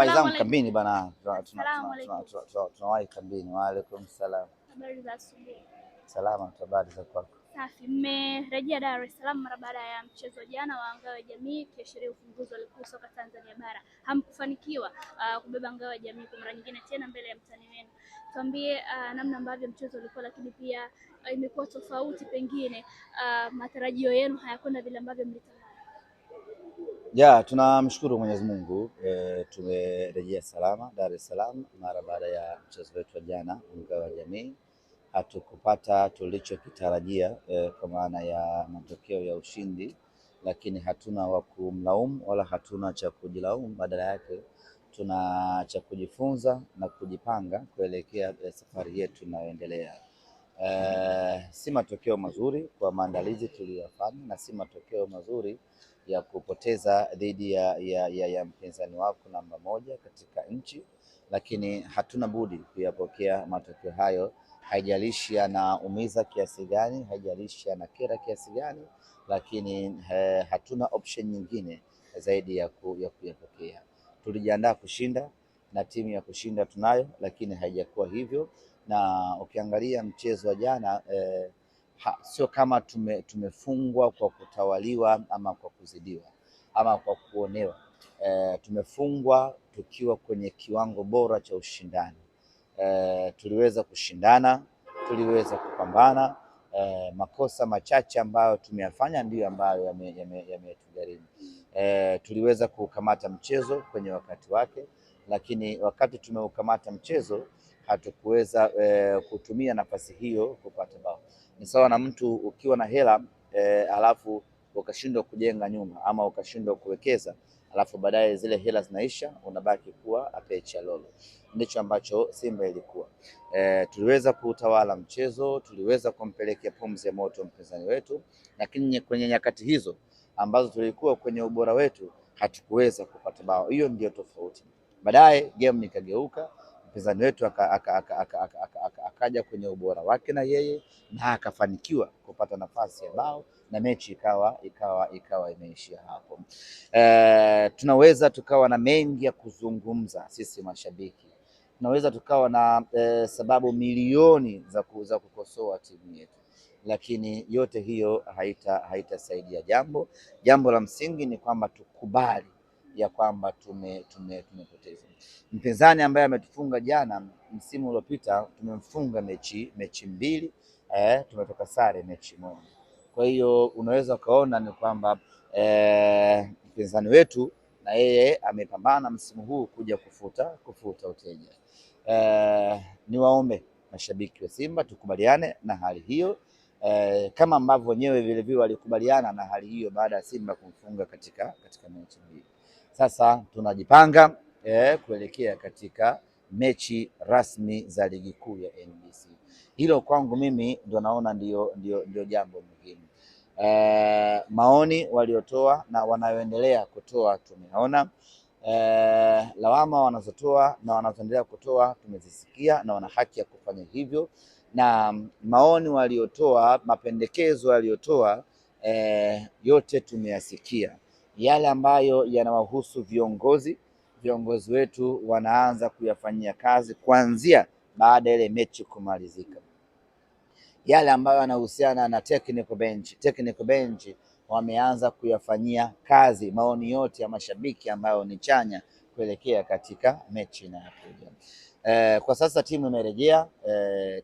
Waislamu kambini bana, tunawahi kambini. Wa alaikum salam. Habari za asubuhi. Salama, habari za kwako? Safi. Mmerejea Dar es Salaam mara baada ya mchezo jana wa ngao ya jamii kiashiria ufunguzi wa ligi kuu soka Tanzania bara. Hamkufanikiwa kubeba ngao ya jamii kwa mara nyingine tena mbele ya mtani wenu. Tuambie namna ambavyo mchezo ulikuwa, lakini pia imekuwa tofauti, pengine matarajio yenu hayakwenda vile ambavyo mlitarajia. Tunamshukuru Mwenyezi Mungu, tumerejea salama Dar es Salaam mara baada ya mchezo wetu wa jana ngao ya jamii. Hatukupata tulichokitarajia kwa maana ya matokeo ya ushindi, lakini hatuna wa kumlaumu wala hatuna cha kujilaumu. Badala yake tuna cha kujifunza na kujipanga kuelekea safari yetu inayoendelea. Si matokeo mazuri kwa maandalizi tuliyofanya na si matokeo mazuri ya kupoteza dhidi ya mpinzani wako namba moja katika nchi, lakini hatuna budi kuyapokea matokeo hayo. Haijalishi yanaumiza kiasi gani, haijalishi yanakera kiasi gani, lakini hatuna option nyingine zaidi ya kuyapokea. Tulijiandaa kushinda na timu ya kushinda tunayo, lakini haijakuwa hivyo. Na ukiangalia mchezo wa jana sio kama tumefungwa kwa kutawaliwa ama kwa kuzidiwa ama kwa kuonewa. Tumefungwa tukiwa kwenye kiwango bora cha ushindani. Tuliweza kushindana, tuliweza kupambana. Makosa machache ambayo tumeyafanya ndiyo ambayo yametugharimu. Tuliweza kukamata mchezo kwenye wakati wake, lakini wakati tumeukamata mchezo hatukuweza kutumia nafasi hiyo kupata bao. Ni sawa na mtu ukiwa na hela alafu ukashindwa kujenga nyumba ama ukashindwa kuwekeza, alafu baadaye zile hela zinaisha, unabaki kuwa apecha lolo. Ndicho ambacho Simba ilikuwa. Tuliweza kuutawala mchezo, tuliweza kumpelekea pumzi ya moto mpinzani wetu, lakini kwenye nyakati hizo ambazo tulikuwa kwenye ubora wetu hatukuweza kupata bao. Hiyo ndio tofauti. Baadaye game ikageuka, mpinzani wetu akaja kwenye ubora wake na yeye na akafanikiwa kupata nafasi ya bao na mechi ikawa imeishia hapo. Tunaweza tukawa na mengi ya kuzungumza sisi mashabiki, tunaweza tukawa na sababu milioni za kukosoa timu yetu, lakini yote hiyo haitasaidia jambo. Jambo la msingi ni kwamba tukubali ya kwamba tumepoteza. Mpinzani ambaye ametufunga jana, msimu uliopita tumemfunga mechi mbili, tumetoka sare mechi moja. Kwa hiyo unaweza ukaona ni kwamba mpinzani wetu na yeye amepambana msimu huu kuja kufuta uteja. Niwaombe mashabiki wa Simba tukubaliane na hali hiyo, kama ambavyo wenyewe vile vile walikubaliana na hali hiyo baada ya Simba kumfunga katika mechi mbili. Sasa tunajipanga kuelekea katika mechi rasmi za ligi kuu ya NBC. Hilo kwangu mimi ndio naona ndio jambo muhimu. Maoni waliotoa na wanayoendelea kutoa tumeona. Lawama wanazotoa na wanazoendelea kutoa tumezisikia na wana haki ya kufanya hivyo, na maoni waliotoa, mapendekezo waliotoa yote tumeyasikia. Yale ambayo yanawahusu viongozi wetu wanaanza kuyafanyia kazi kuanzia baada ya ile mechi kumalizika. Yale ambayo yanahusiana na technical bench wameanza kuyafanyia kazi maoni yote ya mashabiki ambayo ni chanya kuelekea katika mechi inayokuja. Kwa sasa timu imerejea.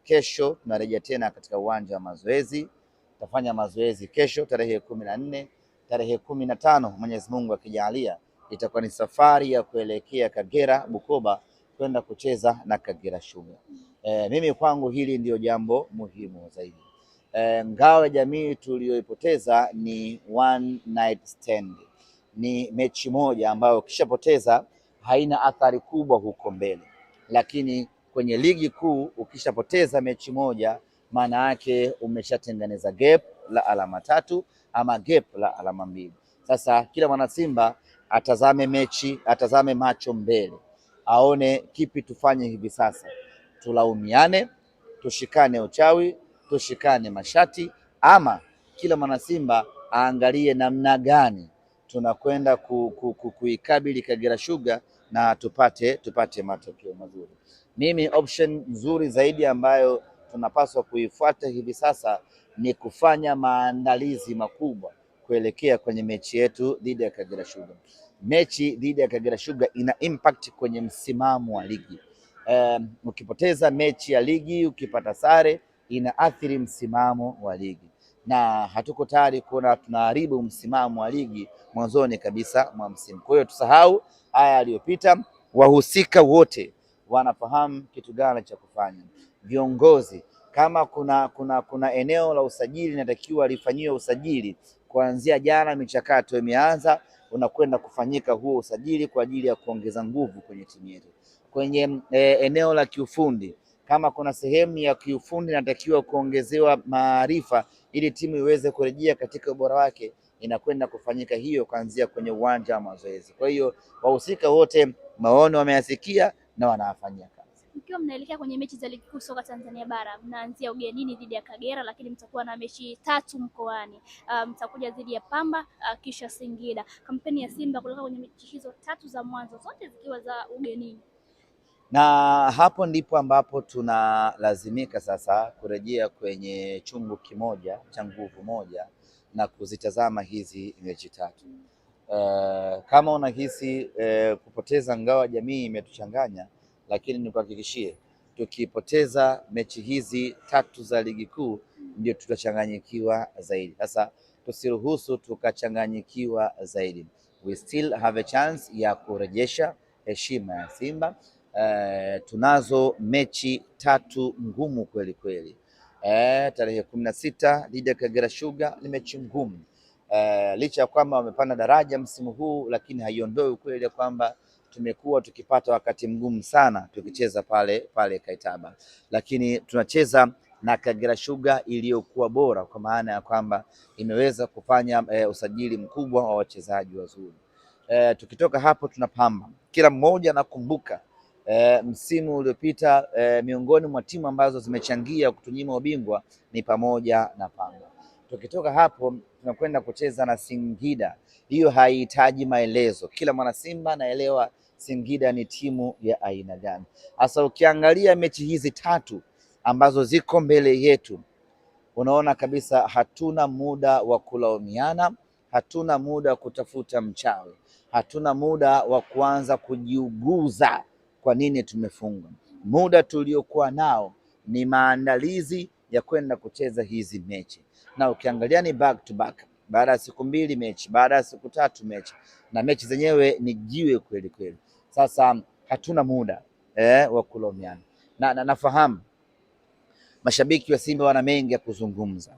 Kesho tunarejea tena katika uwanja wa mazoezi. Tutafanya mazoezi kesho tarehe 14, tarehe 15 Mwenyezi Mungu akijalia itakuwa ni safari ya kuelekea Kagera Bukoba kwenda kucheza na Kagera Sugar. Mimi kwangu hili ndio jambo muhimu zaidi. Ngao ya jamii tuliyoipoteza ni one night stand, ni mechi moja ambayo ukishapoteza haina athari kubwa huko mbele, lakini kwenye ligi kuu ukishapoteza mechi moja maana yake umeshatengeneza gap la alama 3 ama gap la alama 2. Sasa kila mwana Simba atazame mechi, atazame macho mbele, aone kipi tufanye hivi sasa. Tulaumiane, tushikane uchawi, tushikane mashati, ama kila mwana Simba aangalie namna gani tunakwenda kuikabili Kagera Sugar na tupate matokeo mazuri. Mimi option nzuri zaidi ambayo tunapaswa kuifuata hivi sasa ni kufanya maandalizi makubwa kuelekea kwenye mechi yetu dhidi ya Kagera Sugar. Mechi dhidi ya Kagera Sugar ina impact kwenye msimamo wa ligi. Ukipoteza mechi ya ligi, ukipata sare, inaathiri msimamo wa ligi, na hatuko tayari kuona tunaharibu msimamo wa ligi mwanzoni kabisa mwa msimu. Kwa hiyo tusahau haya yaliyopita. Wahusika wote wanafahamu kitu gani cha kufanya. Viongozi, kama kuna eneo la usajili linatakiwa lifanyiwe usajili, kuanzia jana michakato imeanza, unakwenda kufanyika huo usajili kwa ajili ya kuongeza nguvu kwenye timu yetu. Kwenye eneo la kiufundi, kama kuna sehemu ya kiufundi inatakiwa kuongezewa maarifa ili timu iweze kurejea katika ubora wake, inakwenda kufanyika hiyo kuanzia kwenye uwanja wa mazoezi. Kwa hiyo wahusika wote maono wameyasikia na wanafanyia kazi. Mkiwa mnaelekea kwenye mechi za ligi kuu soka Tanzania bara, mnaanzia ugenini dhidi ya Kagera, lakini mtakuwa na mechi 3 mkoani. Mtakuja dhidi ya Pamba, kisha Singida. Kampeni ya Simba kutoka kwenye mechi hizo 3 za mwanzo, zote zikiwa za ugenini, na hapo ndipo ambapo tunalazimika sasa kurejea kwenye chungu kimoja cha nguvu moja na kuzitazama hizi mechi 3. Kama unahisi kupoteza ngao ya jamii imetuchanganya, lakini nikuhakikishie tukipoteza mechi hizi 3 za ligi kuu ndio tutachanganyikiwa zaidi. Sasa tusiruhusu tukachanganyikiwa zaidi. We still have a chance ya kurejesha heshima ya Simba. Tunazo mechi 3 ngumu kweli kweli. Tarehe 16 dhidi ya Kagera Sugar ni mechi ngumu. Licha ya kwamba wamepanda daraja msimu huu, lakini haiondoi ukweli ya kwamba tumekuwa tukipata wakati mgumu sana tukicheza pale Kaitaba, lakini tunacheza na Kagera Sugar iliyokuwa bora, kwa maana ya kwamba imeweza kufanya usajili mkubwa wa wachezaji wazuri. Tukitoka hapo tuna Pamba. Kila mmoja anakumbuka msimu uliopita miongoni mwa timu ambazo zimechangia kutunyima ubingwa ni pamoja na Pamba. Tukitoka hapo tunakwenda kucheza na Singida. Hiyo haihitaji maelezo, kila mwana Simba anaelewa Singida ni timu ya aina gani. Sasa ukiangalia mechi hizi 3 ambazo ziko mbele yetu, unaona kabisa hatuna muda wa kulaumiana, hatuna muda wa kutafuta mchawi, hatuna muda wa kuanza kujiuguza kwa nini tumefungwa. Muda tuliokuwa nao ni maandalizi ya kwenda kucheza hizi mechi, na ukiangalia ni back to back, baada ya siku 2 mechi, baada ya siku 3 mechi, na mechi zenyewe ni jiwe kweli kweli. Sasa hatuna muda wa kulaumiana, na nafahamu mashabiki wa Simba wana mengi ya kuzungumza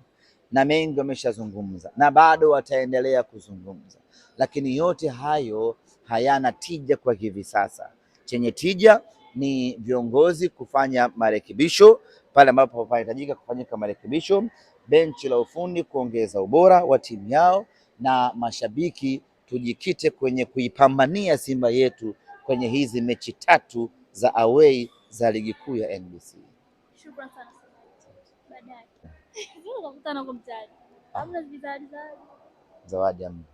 na mengi wameshazungumza na bado wataendelea kuzungumza, lakini yote hayo hayana tija kwa hivi sasa. Chenye tija ni viongozi kufanya marekebisho pale ambapo panahitajika kufanyika marekebisho, benchi la ufundi kuongeza ubora wa timu yao, na mashabiki tujikite kwenye kuipambania Simba yetu kwenye hizi mechi 3 za away za ligi kuu ya NBC. Shukrani sana. Baadaye tukakutana huko mtaani. Hamna zawadi Amna.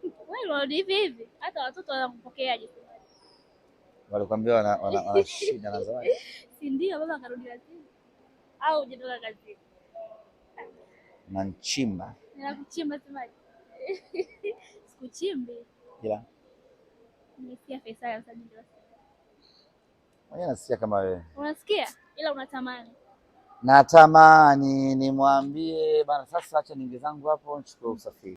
Wewe unarudi hivi hata watoto wanakupokeaje? Walikwambia wana shida na zawadi? Si ndio baba akarudi kazini au hujatoka kazini? Na nchimba. Ninakuchimba semaje? Sikuchimbi. Ila nimesikia Faisal msajili. Mwenye nasikia kama wewe. Unasikia? Ila unatamani. Natamani nimwambie bana, sasa acha ninge zangu hapo nichukue usafiri.